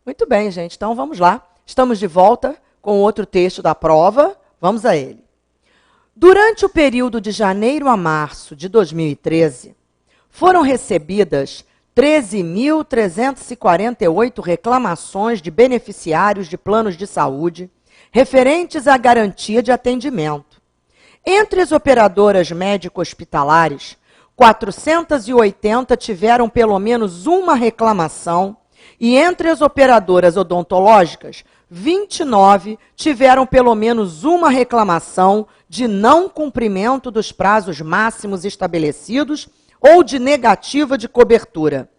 Muito bem, gente. Então, vamos lá. Estamos de volta com outro texto da prova. Vamos a ele. Durante o período de janeiro a março de 2013, foram recebidas 13.348 reclamações de beneficiários de planos de saúde referentes à garantia de atendimento. Entre as operadoras médico-hospitalares, 480 tiveram pelo menos uma reclamação e entre as operadoras odontológicas, 29 tiveram pelo menos uma reclamação de não cumprimento dos prazos máximos estabelecidos ou de negativa de cobertura.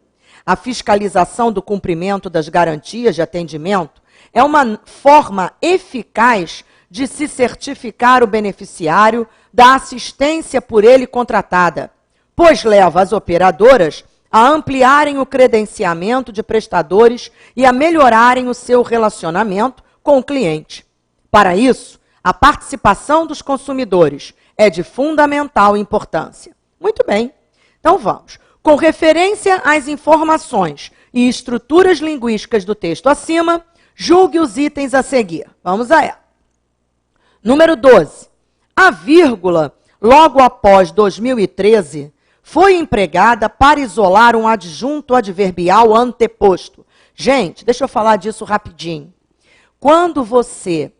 A fiscalização do cumprimento das garantias de atendimento é uma forma eficaz de se certificar o beneficiário da assistência por ele contratada, pois leva as operadoras a ampliarem o credenciamento de prestadores e a melhorarem o seu relacionamento com o cliente. Para isso, a participação dos consumidores é de fundamental importância. Muito bem, então vamos. Com referência às informações e estruturas linguísticas do texto acima, julgue os itens a seguir. Vamos a ela. Número 12. A vírgula, logo após 2013, foi empregada para isolar um adjunto adverbial anteposto. Gente, deixa eu falar disso rapidinho. Quando você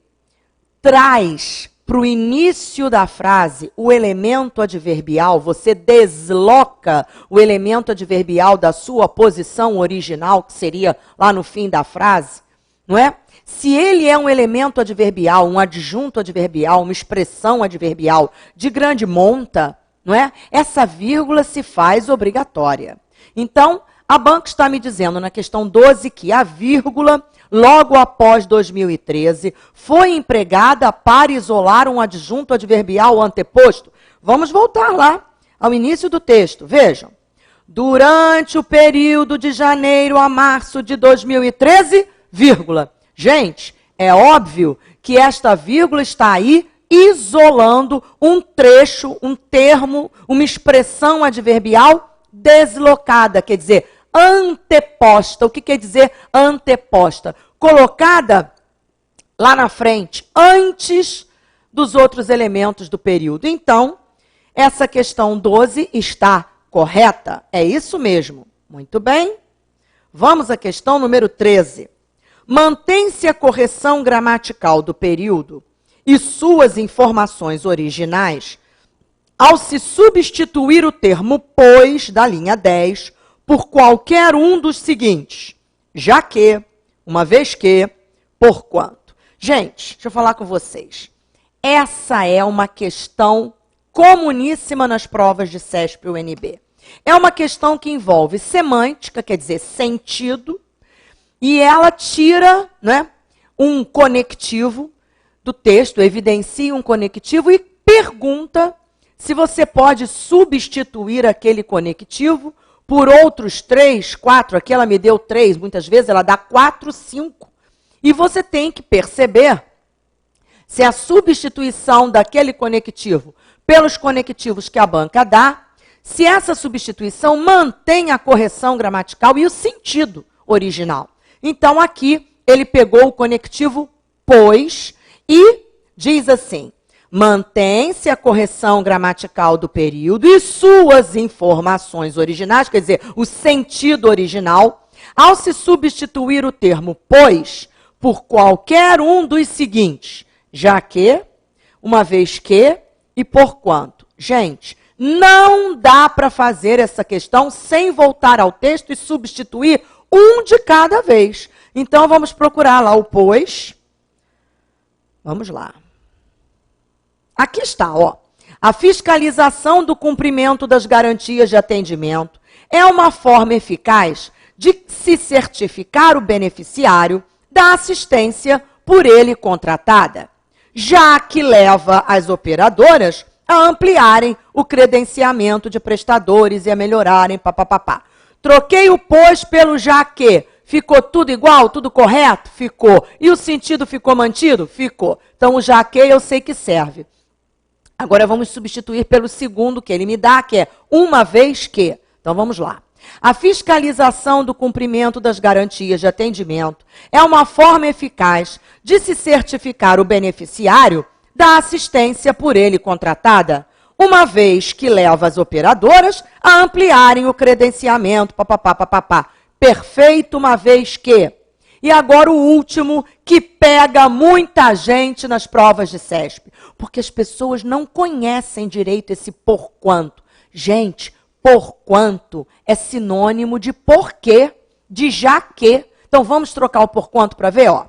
traz para o início da frase o elemento adverbial, você desloca o elemento adverbial da sua posição original, que seria lá no fim da frase, não é? Se ele é um elemento adverbial, um adjunto adverbial, uma expressão adverbial de grande monta, não é? Essa vírgula se faz obrigatória. Então, a banca está me dizendo na questão 12 que a vírgula, logo após 2013, foi empregada para isolar um adjunto adverbial anteposto. Vamos voltar lá ao início do texto. Vejam. Durante o período de janeiro a março de 2013, vírgula. Gente, é óbvio que esta vírgula está aí isolando um trecho, um termo, uma expressão adverbial deslocada, quer dizer, anteposta. O que quer dizer anteposta? Colocada lá na frente, antes dos outros elementos do período. Então, essa questão 12 está correta? É isso mesmo. Muito bem. Vamos à questão número 13. Mantém-se a correção gramatical do período e suas informações originais ao se substituir o termo pois, da linha 10, por qualquer um dos seguintes. Já que, uma vez que, porquanto. Gente, deixa eu falar com vocês. Essa é uma questão comuníssima nas provas de CESP e UNB. É uma questão que envolve semântica, quer dizer, sentido, e ela tira, né, um conectivo do texto, evidencia um conectivo e pergunta se você pode substituir aquele conectivo por outros 3, 4, aqui ela me deu 3, muitas vezes ela dá 4, 5. E você tem que perceber se a substituição daquele conectivo pelos conectivos que a banca dá, se essa substituição mantém a correção gramatical e o sentido original. Então, aqui, ele pegou o conectivo pois e diz assim, mantém-se a correção gramatical do período e suas informações originais, quer dizer, o sentido original, ao se substituir o termo pois por qualquer um dos seguintes, já que, uma vez que e porquanto. Gente, não dá para fazer essa questão sem voltar ao texto e substituir um de cada vez. Então, vamos procurar lá o pois. Vamos lá. Aqui está, ó. A fiscalização do cumprimento das garantias de atendimento é uma forma eficaz de se certificar o beneficiário da assistência por ele contratada, já que leva as operadoras a ampliarem o credenciamento de prestadores e a melhorarem papapá. Troquei o pois pelo já que. Ficou tudo igual? Tudo correto? Ficou. E o sentido ficou mantido? Ficou. Então, o já que eu sei que serve. Agora, vamos substituir pelo segundo que ele me dá, que é uma vez que. Então, vamos lá. A fiscalização do cumprimento das garantias de atendimento é uma forma eficaz de se certificar o beneficiário da assistência por ele contratada, uma vez que leva as operadoras a ampliarem o credenciamento, papapá. Perfeito, uma vez que... E agora o último, que pega muita gente nas provas de CESP, porque as pessoas não conhecem direito esse porquanto. Gente, porquanto é sinônimo de porquê, de já que. Então vamos trocar o porquanto para ver, ó.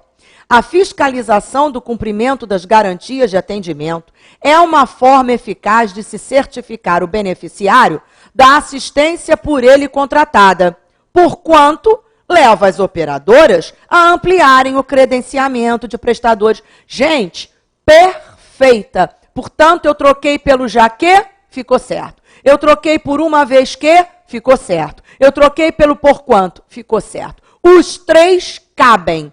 A fiscalização do cumprimento das garantias de atendimento é uma forma eficaz de se certificar o beneficiário da assistência por ele contratada, porquanto leva as operadoras a ampliarem o credenciamento de prestadores. Gente, perfeita. Portanto, eu troquei pelo já que, ficou certo. Eu troquei por uma vez que, ficou certo. Eu troquei pelo porquanto, ficou certo. Os três cabem.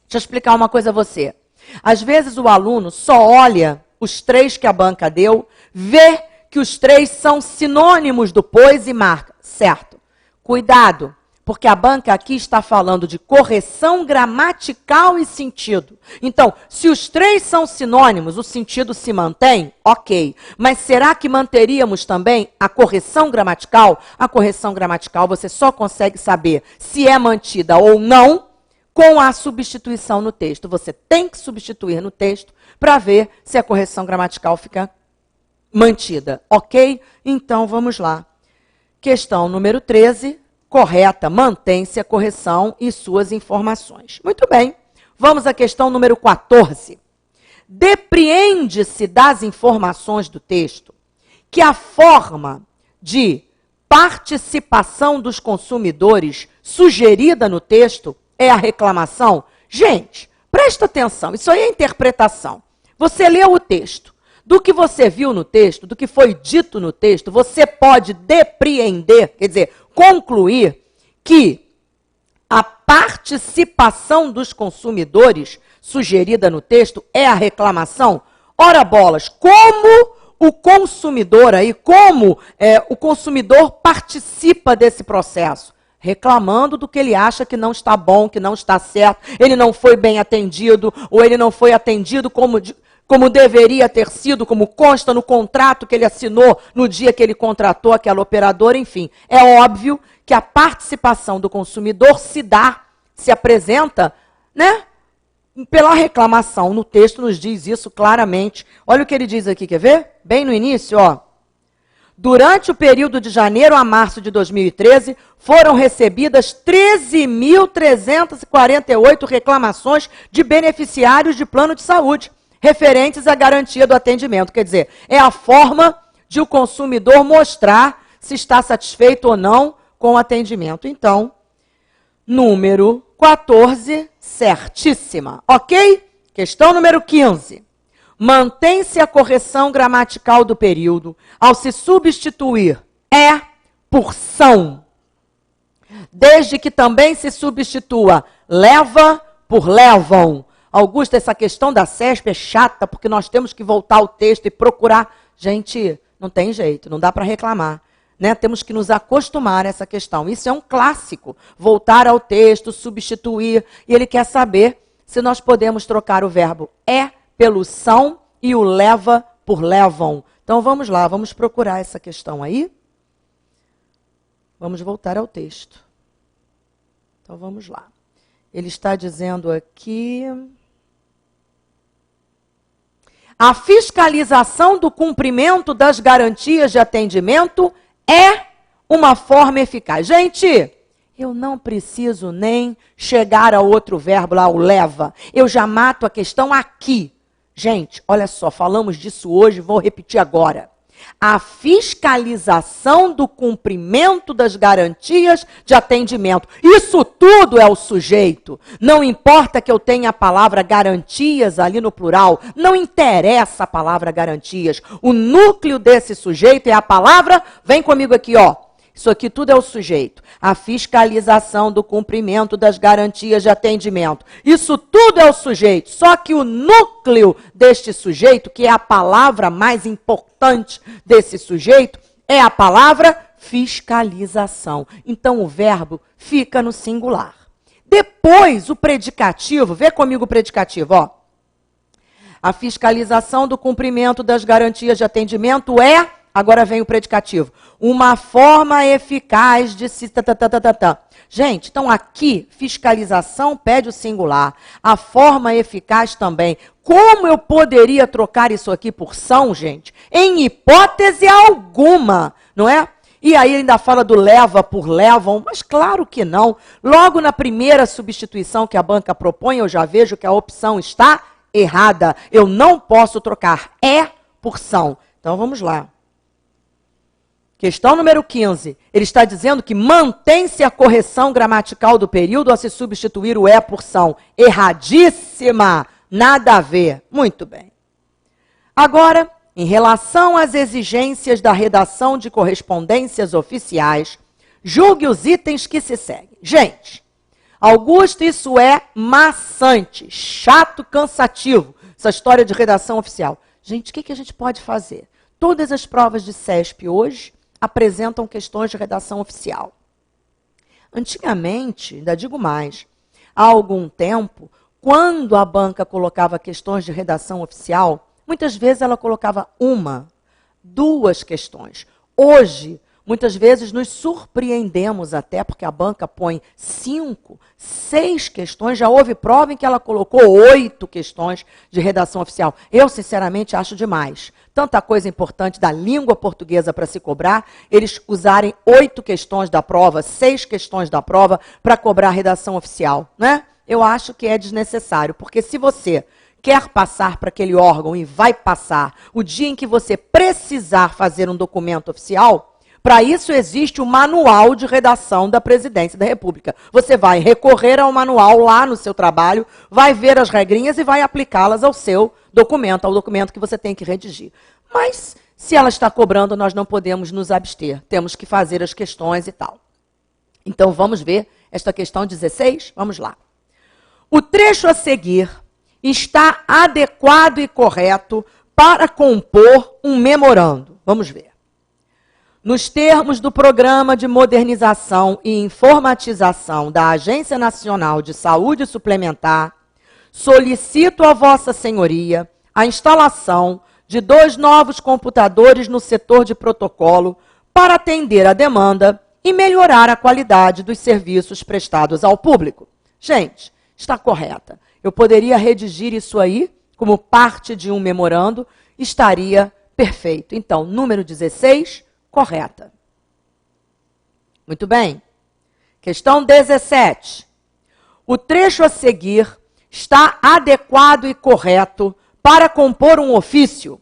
Deixa eu explicar uma coisa a você. Às vezes o aluno só olha os três que a banca deu, vê que os três são sinônimos do pois e marca. Certo. Cuidado. Porque a banca aqui está falando de correção gramatical e sentido. Então, se os três são sinônimos, o sentido se mantém? Ok. Mas será que manteríamos também a correção gramatical? A correção gramatical você só consegue saber se é mantida ou não com a substituição no texto. Você tem que substituir no texto para ver se a correção gramatical fica mantida. Ok? Então, vamos lá. Questão número 13. Correta, mantém-se a correção e suas informações. Muito bem, vamos à questão número 14. Depreende-se das informações do texto que a forma de participação dos consumidores sugerida no texto é a reclamação? Gente, presta atenção, isso aí é interpretação. Você leu o texto. Do que você viu no texto, do que foi dito no texto, você pode depreender, quer dizer, concluir que a participação dos consumidores sugerida no texto é a reclamação? Ora bolas, como o consumidor aí, o consumidor participa desse processo? Reclamando do que ele acha que não está bom, que não está certo, ele não foi bem atendido, ou ele não foi atendido como deveria ter sido, como consta no contrato que ele assinou no dia que ele contratou aquela operadora, enfim. É óbvio que a participação do consumidor se apresenta, né, pela reclamação. No texto nos diz isso claramente. Olha o que ele diz aqui, quer ver? Bem no início, ó. Durante o período de janeiro a março de 2013, foram recebidas 13.348 reclamações de beneficiários de plano de saúde, referentes à garantia do atendimento. Quer dizer, é a forma de o consumidor mostrar se está satisfeito ou não com o atendimento. Então, número 14, certíssima. Ok? Questão número 15. Mantém-se a correção gramatical do período ao se substituir é por são, desde que também se substitua leva por levam. Augusta, essa questão da CESP é chata, porque nós temos que voltar ao texto e procurar. Gente, não tem jeito, não dá para reclamar. Né? Temos que nos acostumar a essa questão. Isso é um clássico. Voltar ao texto, substituir. E ele quer saber se nós podemos trocar o verbo é pelo são e o leva por levam. Então vamos lá, vamos procurar essa questão aí. Vamos voltar ao texto. Então vamos lá. Ele está dizendo aqui... A fiscalização do cumprimento das garantias de atendimento é uma forma eficaz. Gente, eu não preciso nem chegar a outro verbo lá, o leva. Eu já mato a questão aqui. Gente, olha só, falamos disso hoje, vou repetir agora. A fiscalização do cumprimento das garantias de atendimento. Isso tudo é o sujeito. Não importa que eu tenha a palavra garantias ali no plural. Não interessa a palavra garantias. O núcleo desse sujeito é a palavra, vem comigo aqui, ó. Isso aqui tudo é o sujeito. A fiscalização do cumprimento das garantias de atendimento. Isso tudo é o sujeito. Só que o núcleo deste sujeito, que é a palavra mais importante desse sujeito, é a palavra fiscalização. Então, o verbo fica no singular. Depois, o predicativo, vê comigo o predicativo, ó. A fiscalização do cumprimento das garantias de atendimento é, agora vem o predicativo, uma forma eficaz de se... Gente, então aqui, fiscalização pede o singular, a forma eficaz também. Como eu poderia trocar isso aqui por são, gente? Em hipótese alguma, não é? E aí ainda fala do leva por levam, mas claro que não. Logo na primeira substituição que a banca propõe, eu já vejo que a opção está errada. Eu não posso trocar é por são. Então vamos lá. Questão número 15. Ele está dizendo que mantém-se a correção gramatical do período a se substituir o é por são. Erradíssima. Nada a ver. Muito bem. Agora, em relação às exigências da redação de correspondências oficiais, julgue os itens que se seguem. Gente, Augusto, isso é maçante, chato, cansativo, essa história de redação oficial. Gente, o que a gente pode fazer? Todas as provas de CESP hoje apresentam questões de redação oficial. Antigamente, ainda digo mais, há algum tempo, quando a banca colocava questões de redação oficial, muitas vezes ela colocava uma, duas questões. Hoje, muitas vezes nos surpreendemos até, porque a banca põe 5, 6 questões, já houve prova em que ela colocou 8 questões de redação oficial. Eu, sinceramente, acho demais. Tanta coisa importante da língua portuguesa para se cobrar, eles usarem 8 questões da prova, 6 questões da prova para cobrar a redação oficial, né? Eu acho que é desnecessário, porque se você quer passar para aquele órgão e vai passar o dia em que você precisar fazer um documento oficial, para isso existe o manual de redação da Presidência da República. Você vai recorrer ao manual lá no seu trabalho, vai ver as regrinhas e vai aplicá-las ao seu documento, ao documento que você tem que redigir. Mas, se ela está cobrando, nós não podemos nos abster. Temos que fazer as questões e tal. Então, vamos ver esta questão 16? Vamos lá. O trecho a seguir está adequado e correto para compor um memorando. Vamos ver. Nos termos do Programa de Modernização e Informatização da Agência Nacional de Saúde Suplementar, solicito a Vossa Senhoria a instalação de 2 novos computadores no setor de protocolo para atender a demanda e melhorar a qualidade dos serviços prestados ao público. Gente, está correta. Eu poderia redigir isso aí como parte de um memorando, estaria perfeito. Então, número 16, correta. Muito bem. Questão 17. O trecho a seguir está adequado e correto para compor um ofício.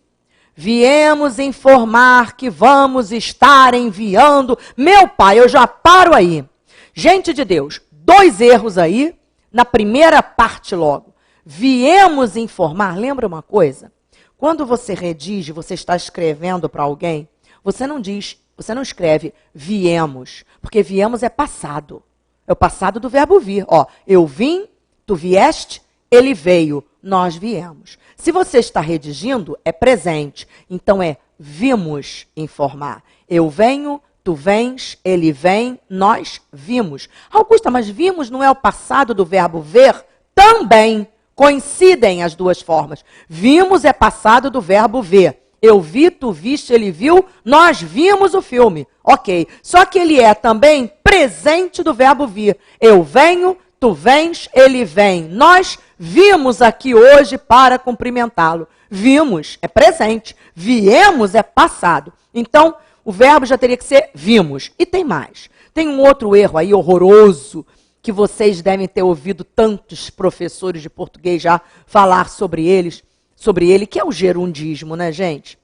Viemos informar que vamos estar enviando... Meu pai, eu já paro aí. Gente de Deus, 2 erros aí na primeira parte logo. Viemos informar, lembra uma coisa? Quando você redige, você está escrevendo para alguém, você não escreve viemos, porque viemos é passado. É o passado do verbo vir. Ó, eu vim, tu vieste, ele veio, nós viemos. Se você está redigindo, é presente. Então é vimos informar. Eu venho, tu vens, ele vem, nós vimos. Augusta, mas vimos não é o passado do verbo ver? Também coincidem as duas formas. Vimos é passado do verbo ver. Eu vi, tu viste, ele viu, nós vimos o filme. Ok. Só que ele é também presente do verbo vir. Eu venho, tu vens, ele vem. Nós vimos aqui hoje para cumprimentá-lo. Vimos é presente. Viemos é passado. Então, o verbo já teria que ser vimos. E tem mais. Tem um outro erro aí horroroso que vocês devem ter ouvido tantos professores de português já falar sobre ele, que é o gerundismo, né, gente?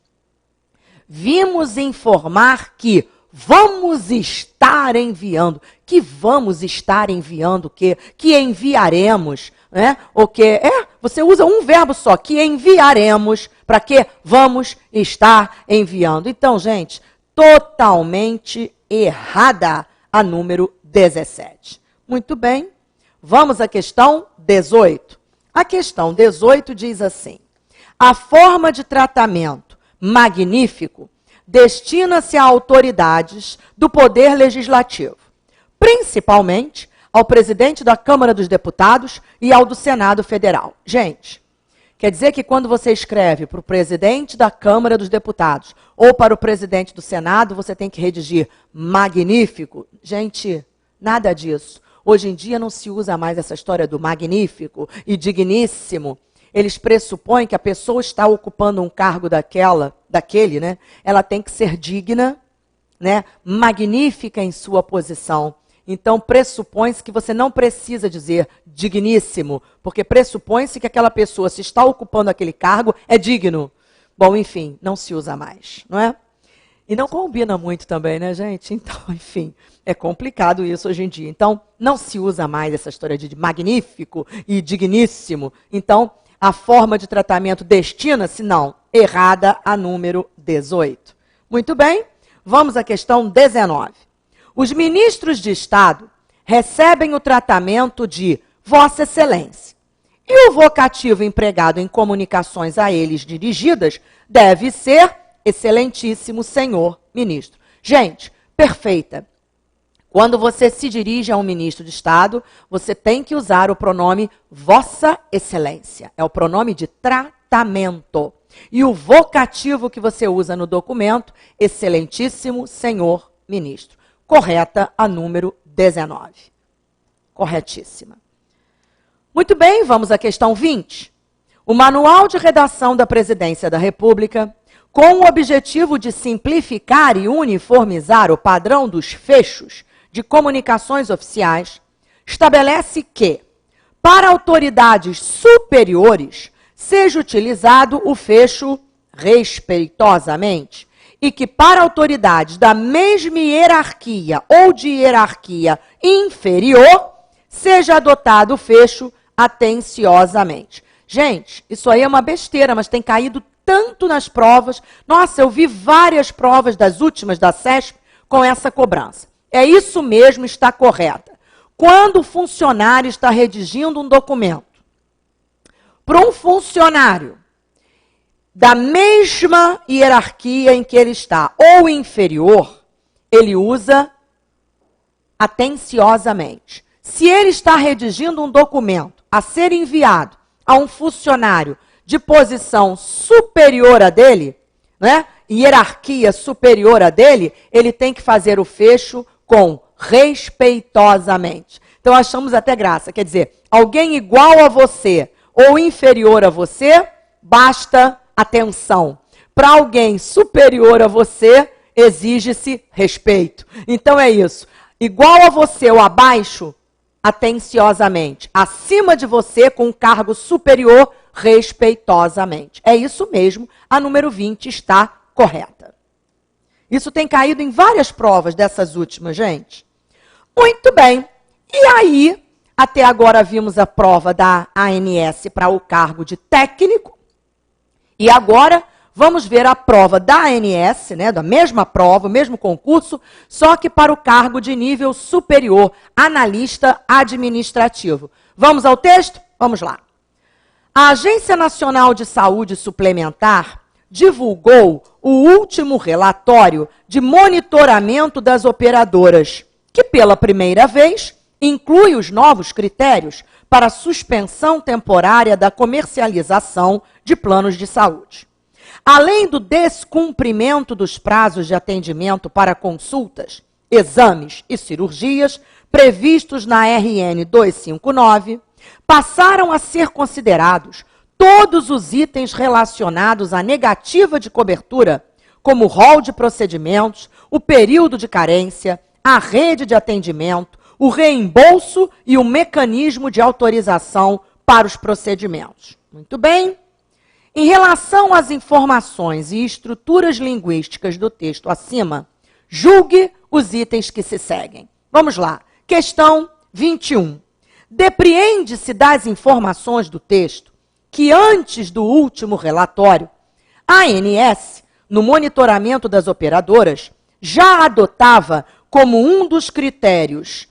Vimos informar que vamos estar enviando. Que vamos estar enviando o quê? Que enviaremos, né? O quê? Você usa um verbo só, que enviaremos. Para quê? Vamos estar enviando. Então, gente, totalmente errada a número 17. Muito bem, vamos à questão 18. A questão 18 diz assim: a forma de tratamento magnífico destina-se a autoridades do Poder Legislativo, principalmente ao presidente da Câmara dos Deputados e ao do Senado Federal. Gente, quer dizer que quando você escreve para o presidente da Câmara dos Deputados ou para o presidente do Senado, você tem que redigir magnífico? Gente, nada disso. Hoje em dia não se usa mais essa história do magnífico e digníssimo. Eles pressupõem que a pessoa está ocupando um cargo daquele, né? Ela tem que ser digna, né? Magnífica em sua posição. Então, pressupõe-se que você não precisa dizer digníssimo, porque pressupõe-se que aquela pessoa, se está ocupando aquele cargo, é digno. Bom, enfim, não se usa mais, não é? E não combina muito também, né, gente? Então, enfim, é complicado isso hoje em dia. Então, não se usa mais essa história de magnífico e digníssimo. Então, a forma de tratamento destina-se, não, errada a número 18. Muito bem, vamos à questão 19. Os ministros de Estado recebem o tratamento de Vossa Excelência. E o vocativo empregado em comunicações a eles dirigidas deve ser Excelentíssimo Senhor Ministro. Gente, perfeita. Quando você se dirige a um ministro de Estado, você tem que usar o pronome Vossa Excelência. É o pronome de tratamento. E o vocativo que você usa no documento, Excelentíssimo Senhor Ministro. Correta a número 19. Corretíssima. Muito bem, vamos à questão 20. O Manual de Redação da Presidência da República, com o objetivo de simplificar e uniformizar o padrão dos fechos de comunicações oficiais, estabelece que, para autoridades superiores, seja utilizado o fecho respeitosamente, e que para autoridades da mesma hierarquia ou de hierarquia inferior, seja adotado o fecho atenciosamente. Gente, isso aí é uma besteira, mas tem caído tanto nas provas. Nossa, eu vi várias provas das últimas da CESP com essa cobrança. É isso mesmo, está correta. Quando o funcionário está redigindo um documento para um funcionário da mesma hierarquia em que ele está, ou inferior, ele usa atenciosamente. Se ele está redigindo um documento a ser enviado a um funcionário de posição superior a dele, né, hierarquia superior a dele, ele tem que fazer o fecho com respeitosamente. Então, achamos até graça. Quer dizer, alguém igual a você ou inferior a você, basta atenção. Para alguém superior a você, exige-se respeito. Então é isso. Igual a você ou abaixo, atenciosamente. Acima de você, com um cargo superior, respeitosamente. É isso mesmo, a número 20 está correta. Isso tem caído em várias provas dessas últimas, gente. Muito bem. E aí, até agora vimos a prova da ANS para o cargo de técnico. E agora vamos ver a prova da ANS, né, da mesma prova, o mesmo concurso, só que para o cargo de nível superior, analista administrativo. Vamos ao texto? Vamos lá. A Agência Nacional de Saúde Suplementar divulgou o último relatório de monitoramento das operadoras, que pela primeira vez inclui os novos critérios para suspensão temporária da comercialização de planos de saúde. Além do descumprimento dos prazos de atendimento para consultas, exames e cirurgias previstos na RN 259, passaram a ser considerados todos os itens relacionados à negativa de cobertura, como o rol de procedimentos, o período de carência, a rede de atendimento, o reembolso e o mecanismo de autorização para os procedimentos. Muito bem. Em relação às informações e estruturas linguísticas do texto acima, julgue os itens que se seguem. Vamos lá. Questão 21. Depreende-se das informações do texto que antes do último relatório, a ANS, no monitoramento das operadoras, já adotava como um dos critérios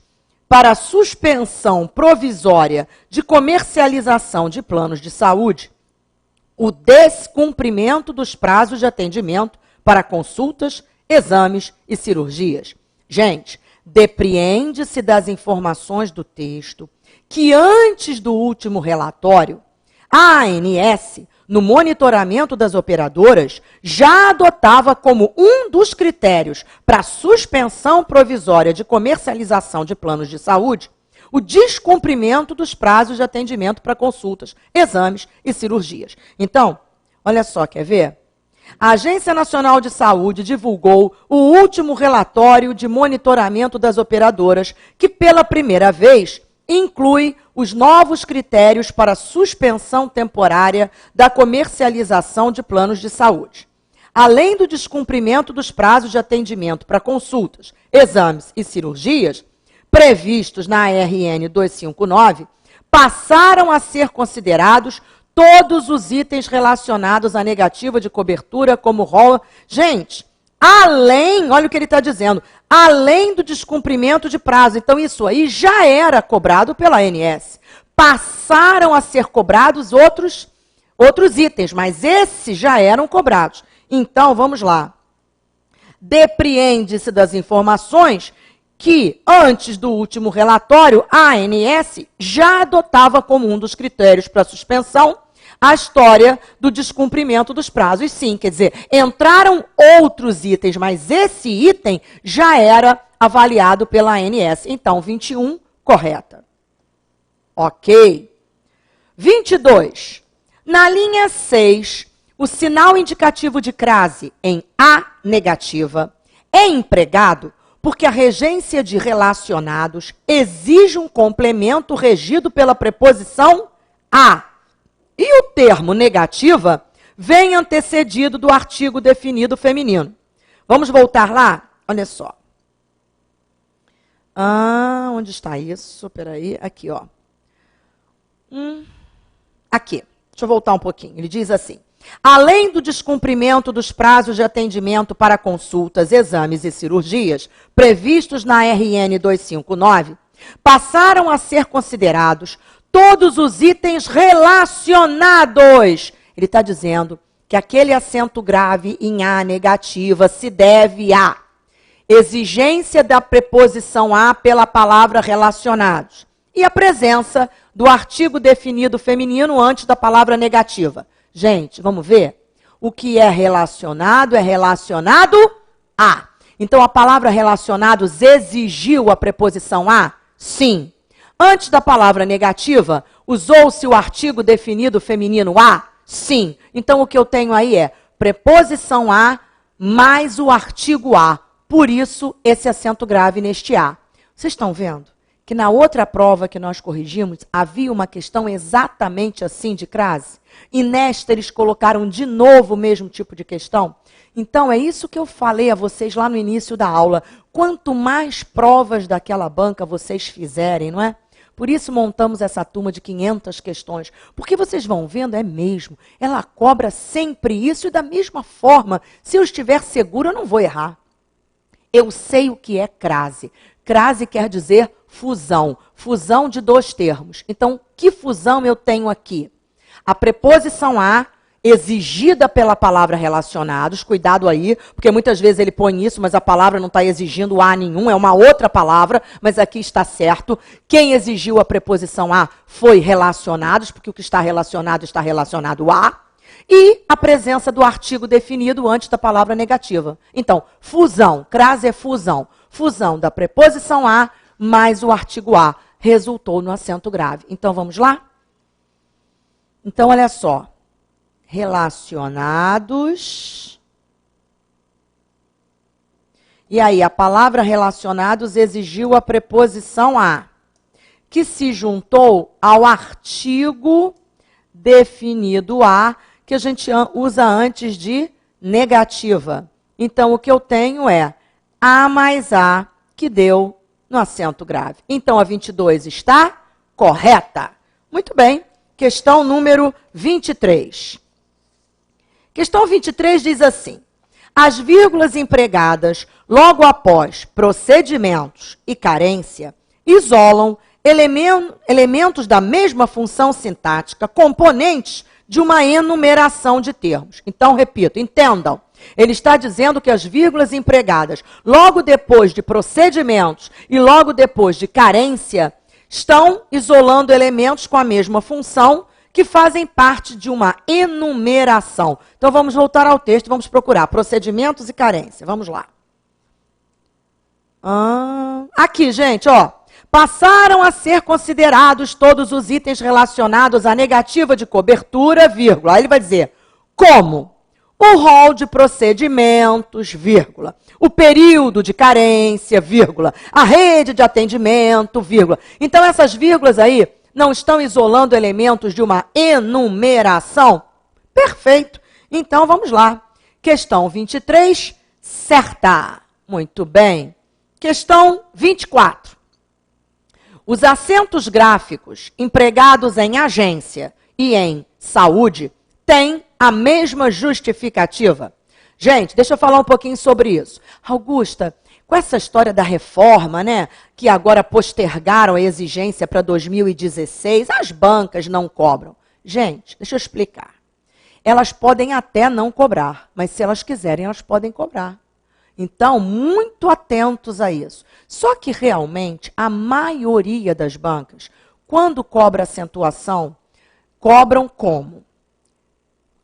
para a suspensão provisória de comercialização de planos de saúde o descumprimento dos prazos de atendimento para consultas, exames e cirurgias. Gente, depreende-se das informações do texto que antes do último relatório, a ANS, no monitoramento das operadoras, já adotava como um dos critérios para suspensão provisória de comercialização de planos de saúde o descumprimento dos prazos de atendimento para consultas, exames e cirurgias. Então, olha só, quer ver? A Agência Nacional de Saúde divulgou o último relatório de monitoramento das operadoras, que pela primeira vez inclui os novos critérios para suspensão temporária da comercialização de planos de saúde. Além do descumprimento dos prazos de atendimento para consultas, exames e cirurgias, previstos na ARN 259, passaram a ser considerados todos os itens relacionados à negativa de cobertura, como rol. Gente, além, olha o que ele está dizendo, além do descumprimento de prazo. Então, isso aí já era cobrado pela ANS. Passaram a ser cobrados outros itens, mas esses já eram cobrados. Então, vamos lá. Depreende-se das informações que, antes do último relatório, a ANS já adotava como um dos critérios para suspensão a história do descumprimento dos prazos. Sim, quer dizer, entraram outros itens, mas esse item já era avaliado pela ANS. Então, 21, correta. Ok. 22. Na linha 6, o sinal indicativo de crase em A negativa é empregado porque a regência de relacionados exige um complemento regido pela preposição a. E o termo negativa vem antecedido do artigo definido feminino. Vamos voltar lá? Olha só. Onde está isso? Peraí, aqui, ó. Aqui. Deixa eu voltar um pouquinho. Ele diz assim: além do descumprimento dos prazos de atendimento para consultas, exames e cirurgias previstos na RN 259, passaram a ser considerados todos os itens relacionados. Ele está dizendo que aquele acento grave em A negativa se deve à exigência da preposição a pela palavra relacionados e a presença do artigo definido feminino antes da palavra negativa. Gente, vamos ver? O que é relacionado a. Então, a palavra relacionados exigiu a preposição a? Sim. Antes da palavra negativa, usou-se o artigo definido feminino a? Sim. Então, o que eu tenho aí é preposição a mais o artigo a. Por isso, esse acento grave neste a. Vocês estão vendo que na outra prova que nós corrigimos, havia uma questão exatamente assim de crase? E nesta eles colocaram de novo o mesmo tipo de questão? Então, é isso que eu falei a vocês lá no início da aula. Quanto mais provas daquela banca vocês fizerem, não é? Por isso montamos essa turma de 500 questões. Porque vocês vão vendo, é mesmo. Ela cobra sempre isso e da mesma forma. Se eu estiver seguro, eu não vou errar. Eu sei o que é crase. Crase quer dizer fusão. Fusão de dois termos. Então, que fusão eu tenho aqui? A preposição a, exigida pela palavra relacionados, cuidado aí, porque muitas vezes ele põe isso, mas a palavra não está exigindo a nenhum, é uma outra palavra, mas aqui está certo. Quem exigiu a preposição a foi relacionados, porque o que está relacionado a, e a presença do artigo definido antes da palavra negativa. Então, fusão, crase é fusão. Fusão da preposição a mais o artigo a, resultou no acento grave. Então, vamos lá? Então, olha só. Relacionados. E aí, a palavra relacionados exigiu a preposição a, que se juntou ao artigo definido a, que a gente usa antes de negativa. Então, o que eu tenho é a mais a, que deu no acento grave. Então, a 22 está correta. Muito bem. Questão número 23. Questão 23 diz assim: as vírgulas empregadas logo após procedimentos e carência isolam elementos da mesma função sintática, componentes de uma enumeração de termos. Então, repito, entendam. Ele está dizendo que as vírgulas empregadas logo depois de procedimentos e logo depois de carência estão isolando elementos com a mesma função que fazem parte de uma enumeração. Então, vamos voltar ao texto, vamos procurar procedimentos e carência. Vamos lá. Aqui, gente, ó. Passaram a ser considerados todos os itens relacionados à negativa de cobertura, vírgula. Aí ele vai dizer, como o rol de procedimentos, vírgula, o período de carência, vírgula, a rede de atendimento, vírgula. Então, essas vírgulas aí não estão isolando elementos de uma enumeração? Perfeito. Então, vamos lá. Questão 23, certa. Muito bem. Questão 24. Os acentos gráficos empregados em agência e em saúde têm a mesma justificativa? Gente, deixa eu falar um pouquinho sobre isso. Augusta, com essa história da reforma, né, que agora postergaram a exigência para 2016, as bancas não cobram. Gente, deixa eu explicar. Elas podem até não cobrar, mas se elas quiserem, elas podem cobrar. Então, muito atentos a isso. Só que, realmente, a maioria das bancas, quando cobra acentuação, cobram como?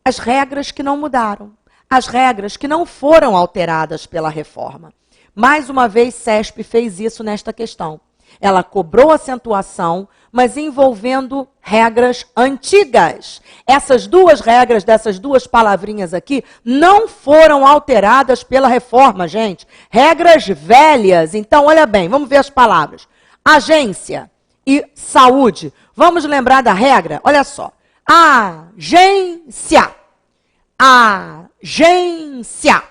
As regras que não mudaram. As regras que não foram alteradas pela reforma. Mais uma vez, CESP fez isso nesta questão. Ela cobrou acentuação, mas envolvendo regras antigas. Essas duas regras, dessas duas palavrinhas aqui, não foram alteradas pela reforma, gente. Regras velhas. Então, olha bem, vamos ver as palavras. Agência e saúde. Vamos lembrar da regra? Olha só. Agência. Agência.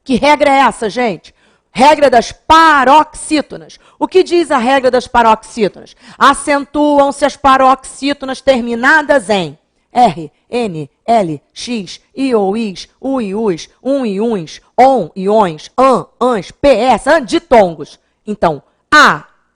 Que regra é essa, gente? Regra das paroxítonas. O que diz a regra das paroxítonas? Acentuam-se as paroxítonas terminadas em R, N, L, X, I ou Is, U e Us, e uns, on, iões, ans, PS, ditongos. Então,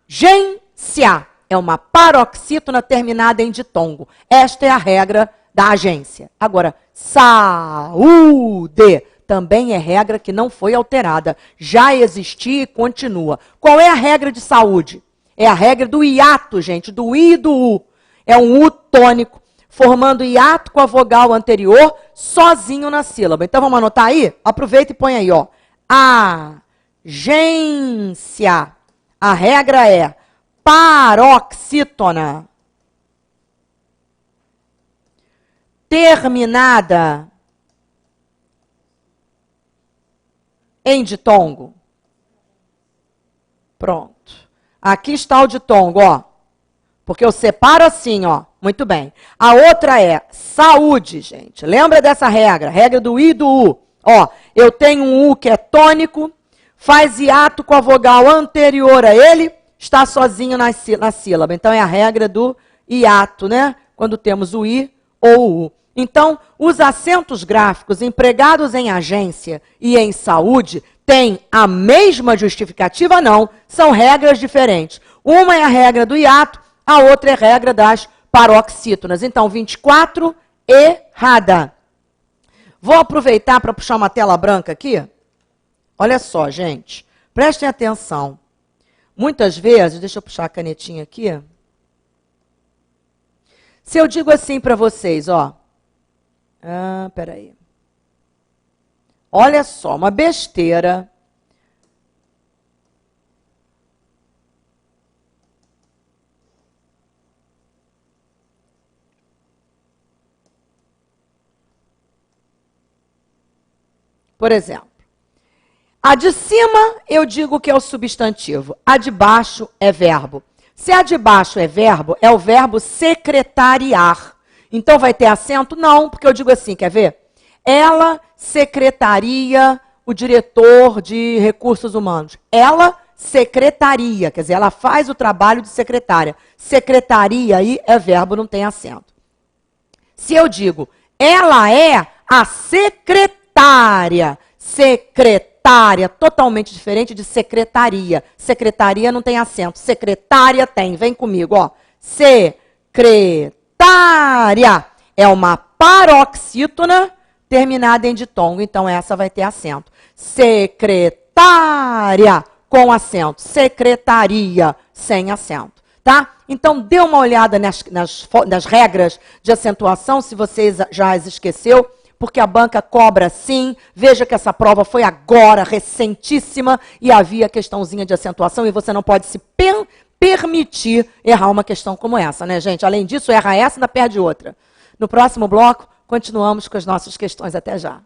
agência é uma paroxítona terminada em ditongo. Esta é a regra da agência. Agora, saúde também é regra que não foi alterada. Já existia e continua. Qual é a regra de saúde? É a regra do hiato, gente, do I e do U. É um U tônico, formando hiato com a vogal anterior, sozinho na sílaba. Então, vamos anotar aí? Aproveita e põe aí, ó. Agência. A regra é paroxítona. Terminada em ditongo. Pronto. Aqui está o ditongo, ó. Porque eu separo assim, ó. Muito bem. A outra é saúde, gente. Lembra dessa regra? Regra do I e do U. Ó, eu tenho um U que é tônico, faz hiato com a vogal anterior a ele, está sozinho na sílaba. Então, é a regra do hiato, né? Quando temos o I ou o U. Então, os acentos gráficos empregados em agência e em saúde têm a mesma justificativa? Não, são regras diferentes. Uma é a regra do hiato, a outra é a regra das paroxítonas. Então, 24, errada. Vou aproveitar para puxar uma tela branca aqui. Olha só, gente, prestem atenção. Muitas vezes, deixa eu puxar a canetinha aqui. Se eu digo assim para vocês, ó. Peraí. Olha só, uma besteira. Por exemplo, a de cima eu digo que é o substantivo, a de baixo é verbo. Se a de baixo é verbo, é o verbo secretariar. Então, vai ter acento? Não, porque eu digo assim, quer ver? Ela secretaria o diretor de recursos humanos. Ela secretaria, quer dizer, ela faz o trabalho de secretária. Secretaria aí é verbo, não tem acento. Se eu digo, ela é a secretária. Secretária, totalmente diferente de secretaria. Secretaria não tem acento. Secretária tem, vem comigo, ó. Secretária. é uma paroxítona terminada em ditongo, então essa vai ter acento. Secretária, com acento. Secretaria, sem acento. Tá? Então, dê uma olhada nas regras de acentuação, se você já as esqueceu, porque a banca cobra sim. Veja que essa prova foi agora, recentíssima, e havia questãozinha de acentuação, e você não pode se permitir errar uma questão como essa, né, gente? Além disso, erra essa, ainda perde outra. No próximo bloco, continuamos com as nossas questões. Até já.